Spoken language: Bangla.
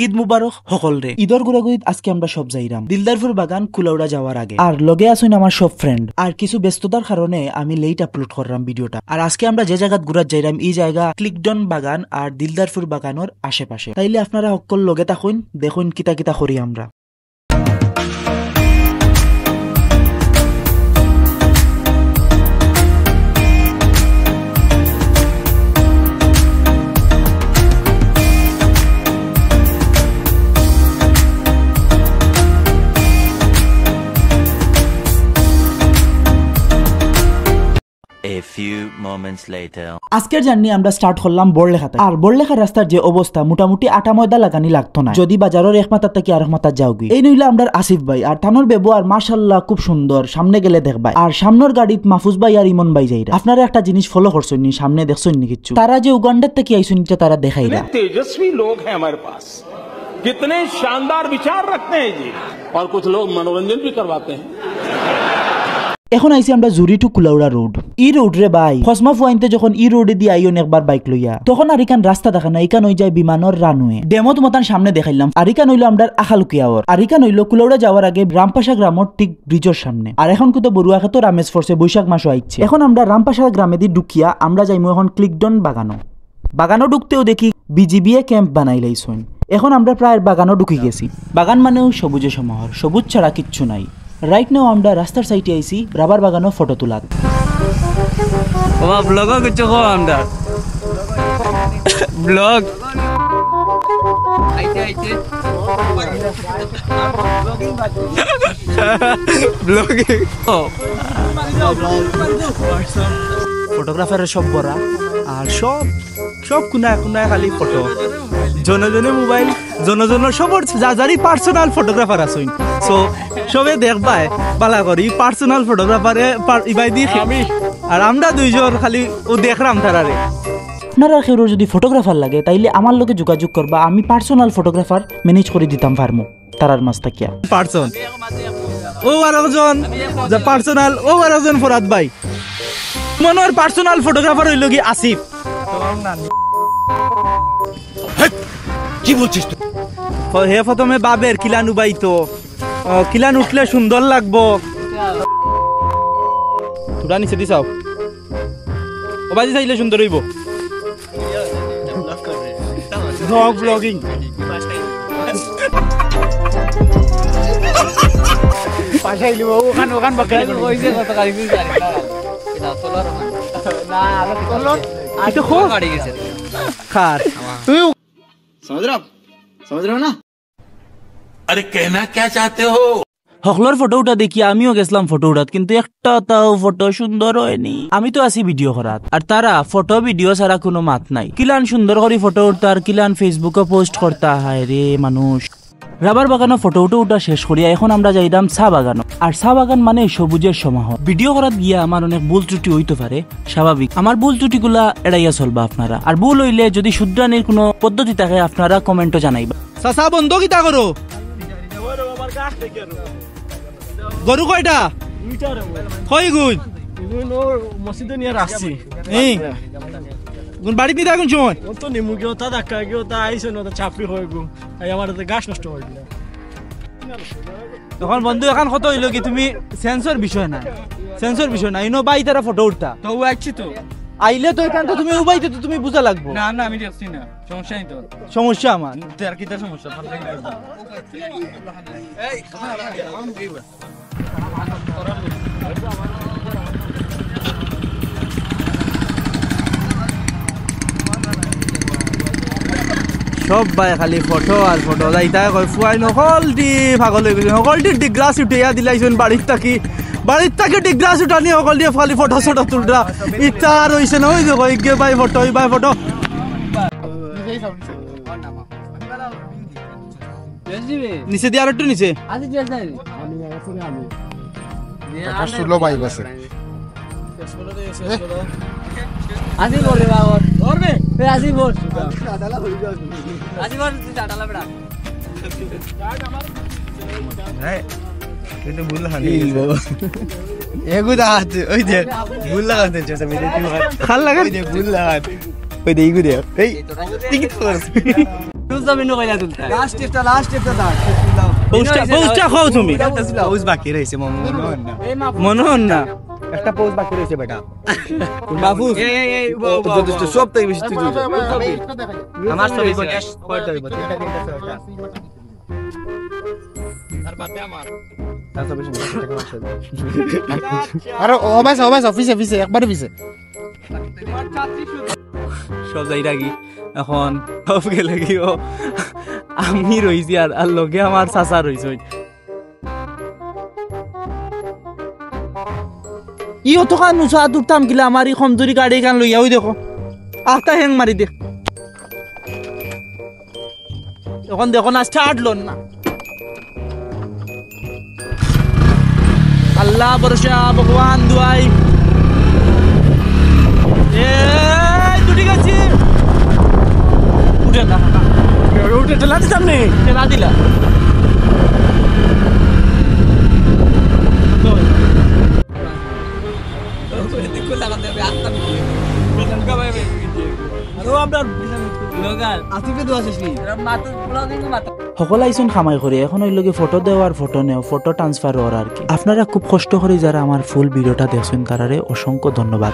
ঈদ মুবারক সকলরে। ঈদর ঘুরাঘুরিত আজকে আমরা সব যাইরাম দিলদারপুর বাগান কুলাউড়া যাওয়ার আগে। আর লগে আসুন আমার সব ফ্রেন্ড। আর কিছু ব্যস্ততার কারণে আমি লেট আপলোড করলাম ভিডিওটা। আর আজকে আমরা যে জায়গা ঘুরাত যাইরাম এই জায়গা ক্লিকডন বাগান আর দিলদারপুর বাগানোর আশেপাশে। তাইলে আপনারা সকল লগে থাকুন, দেখুন কিতা কিতা করি আমরা। A few moments later. আজকের জার্নি আমরা স্টার্ট করলাম বড়লেখাতে। আর বড়লেখার রাস্তার যে অবস্থা মোটামুটি আটা ময়দা লাগানি লাগতো না যদি বাজারের এক মাথার থেকে আরেক মাথার যাওগি। এই নইলে আমরা আসিফ ভাই আর থানোর ব্যবহার মাশাআল্লাহ খুব সুন্দর, সামনে গেলে দেখবাই। আর সামনের গাড়িত মাহফুজ ভাই আর ইমন ভাই যাইরা। আপনারা একটা জিনিস ফলো করছেন নি, সামনে দেখছেন নি কিছু? তারা যে উগান্ডার থেকে আইছেন এটা তারা দেখাইরা। तेजस्वी लोग हैं हमारे पास, कितने शानदार विचार रखते हैं जी, और कुछ लोग मनोरंजन भी करवाते हैं। এখন আইছি আমরা জুরি টু কুলাউড়া রোড। ই রোড রে ভাই খসমা ফুয়াইনতে যখন ই রোডে দিয়ে আইন একবার বাইক লইয়া, তখন আর ইকান রাস্তা দেখা না, ইকান হয়ে যায় বিমানের রানওয়ে। ডেমো তোমার সামনে দেখাইলাম। আর ইকান হইলো আমরা আখালুকিয়াওর। আর ইকান হইলো কুলাউড়া যাওয়ার আগে রামপাশা গ্রামের ঠিক ব্রিজের সামনে। আর এখন কিন্তু বড়ুয়া খেতো রামেশ ফোর্সে বৈশাখ মাসও আইছে। এখন আমরা রামপাশা গ্রামে দিয়ে ঢুকিয়া আমরা যাইমু এখন ক্লিকডন বাগানো। বাগানো ঢুকতেও দেখি বিজিবিএ ক্যাম্প বানাই লাইছুন। এখন আমরা প্রায় বাগানও ঢুকি গেছি। বাগান মানেও সবুজে সমাহার, সবুজ ছাড়া কিচ্ছু নাই। রাইট নাও আমরা রাস্তার সাইডে আইছি রাবার বাগানো ফটো তোলাত। ওমা ব্লগও কিছু কো আমরা ব্লগ আইতে ব্লগিং ফটোগ্রাফারের সব বড়া। আর সব সব কোনায় কোনায় খালি ফটো, জনজনে মোবাইল, জনজনের সবর যারি পার্সোনাল ফটোগ্রাফার আছেন। সো সবে দেখবাই পালা করি পার্সোনাল ফটোগ্রাফারে ইবাই দি আমি আর আমরা দুইজন খালি ও দেখলাম তারারে। আপনারা কেউ যদি ফটোগ্রাফার লাগে তাইলে আমার লগে যোগাযোগ করবা, আমি পার্সোনাল ফটোগ্রাফার ম্যানেজ করে দিতাম পারমু তারার মাস্তা কিয়া পার্সন। ও আর একজন যে পার্সোনাল, ও আর একজন ফরাদ ভাই মনোর পার্সোনাল ফটোগ্রাফার হইল কি আসিফ। কি বলছিস তুই? হে প্রথমে বাবের কিলান উবাইতো, কিলান উঠলে সুন্দর লাগবো। তোরা নিচে দিছাও ও বাজি চাইলে সুন্দর হইব। ব্লগ ব্লগিং পাশাই লিব ওখান ওখান বাকাই কইছে কত গাড়ি দিছে না তোলার না আর তোলন আই তো খো গাড়ি গেছে খার তুই समझ रहे हो ना? अरे कहना क्या चाहते हो? হকলর ফটোটা দেখি আমিও গেছিলাম ফটো উঠাত, কিন্তু একটা তাও ফটো সুন্দর হয়নি। আমি তো আছি ভিডিও করাত আর তারা ফটো ভিডিও ছাড়া কোনো মাত নাই। কিলান সুন্দর করে ফটো উঠতা আর কিলান ফেসবুকে পোস্ট করতা। হায় রে মানুষ। রাবার বাগানো ফটো উঠা শেষ করিয়া এখন আমরা যাইলাম চা বাগানো। আর চা বাগান মানে সবুজের সমাহার। ভিডিও করাত গিয়া আমার অনেক ভুল ত্রুটি হইতে পারে, স্বাভাবিক। আমার ভুল ত্রুটিগুলা এড়াইয়া চলবা আপনারা। আর ভুল হইলে যদি শুধরানির কোনো পদ্ধতি থাকে আপনারা কমেন্টও জানাইবা। চাচা বন্ধ কিতা করো? গরু কয়টা? কই গুণ মসজিদে নিয়ে রাখছি। এই গুণ বাড়ি নিতে এখন সময় ও তো নিমু গিয়ে তা ধাক্কা গিয়ে তা আইসে না চাপড়ি হয়ে গো, তাই আমার গাছ নষ্ট হয়ে গেল। তখন বন্ধু এখন কত হইল কি তুমি সেন্সর বিষয় না, সেন্সর বিষয় না। ইনো বাই তারা ফটো উঠতা তো ও আইছি তো আইলে তো এখান তো তুমি উবাইতে তো তুমি বুঝা লাগবো। না না আমি দেখছি না, সমস্যা নাই তো। সমস্যা আমার আর কি সমস্যা? সব ভাই খালি ফটো আর ফটো যাইতা কই ফুয়াই নকলটি পাগল হয়ে গেছে। নকলটি ডিগ্রাস উঠিয়া দিলাইছেন বাড়ির তাকি ডিগ্রাস উঠানি সকল দিয়ে খালি ফটো ফটো তুলটা ইচ্ছা আর হইছে না। ওই যে কই গে ভাই ফটো ওই ভাই ফটো নিচে দিয়ে আর একটু নিচে ষোলো বাইক আছে। আজি বলে বাগর করবে এ আজি বল আজি বল ডাটালা বেড়া হ্যাঁ কিন্তু ভুল হানি এগু দাঁত ওই দে ভুল লাগাতে চাইছে মেরে তুই খাল লাগা ওই দে ভুল লাগাতে ওই দে ইগু দে এই টিকিট করছ জমিন কইলা তুলতা লাস্ট স্টেপটা দাও পৌঁছটা খাও তুমি পৌঁছ বাকি রইছে এই মা মনে হন না একটা পৌঁছ বাকি রইছে বেটা বাবু এই যথেষ্ট সব তাই বেশি তুই আমার ছবি বল কয়টা হইব তিনটা ছয়টা আরে অবাস অফিসে একবার অফিসে সব যাইরা কি এখন সব গেলে কি ও আমি রইছি আর লগে আমার চাচা রইছে ই অত খান নুসা দুটাম কিলা আমার ই কমজোরি গাড়ি কান লইয়া ওই দেখো আস্তা হ্যাং মারি দে এখন দেখো না স্টার্ট লোন না আল্লাহ ভরসা ভগবান দুয়াই দুটি গেছি উঠে না উঠে ঠেলা দিতাম নে ঠেলা দিলা সকল আইসুন খামাই করে এখন ওই লগে ফটো দেওয়ার ফটো নেও ফটো ট্রান্সফার হওয়ার আর কি আপনারা খুব কষ্ট করে যারা আমার ফুল ভিডিওটা দেখছেন তারারে অসংখ্য ধন্যবাদ।